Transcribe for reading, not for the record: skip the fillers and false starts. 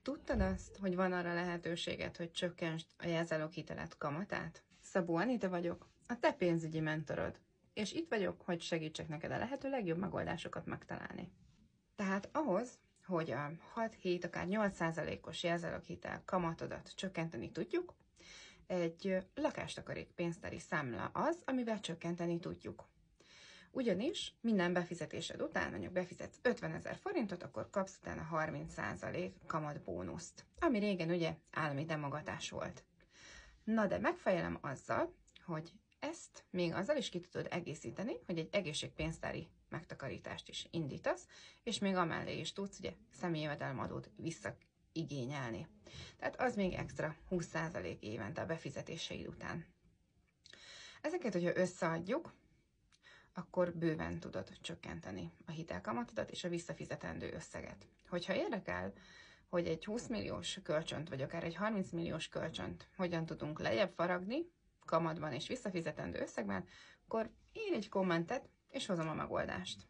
Tudtad azt, hogy van arra lehetőséged, hogy csökkentsd a jelzálóghitelet kamatát? Szabó Anita vagyok, a te pénzügyi mentorod, és itt vagyok, hogy segítsek neked a lehető legjobb megoldásokat megtalálni. Tehát ahhoz, hogy a 6-7, akár 8%-os jelzáloghitel kamatodat csökkenteni tudjuk, egy lakástakarék pénztári számla az, amivel csökkenteni tudjuk. Ugyanis minden befizetésed után, mondjuk befizetsz 50 000 forintot, akkor kapsz utána 30% kamatbónuszt, ami régen ugye állami támogatás volt. Na de megfejelem azzal, hogy ezt még azzal is ki tudod egészíteni, hogy egy egészségpénztári megtakarítást is indítasz, és még amellé is tudsz ugye személyi jövedelemadót visszaigényelni. Tehát az még extra 20% évente a befizetéseid után. Ezeket, hogyha összeadjuk, akkor bőven tudod csökkenteni a hitelkamatodat és a visszafizetendő összeget. Hogyha érdekel, hogy egy 20 milliós kölcsönt, vagy akár egy 30 milliós kölcsönt hogyan tudunk lejjebb faragni kamatban és visszafizetendő összegben, akkor írj egy kommentet, és hozom a megoldást.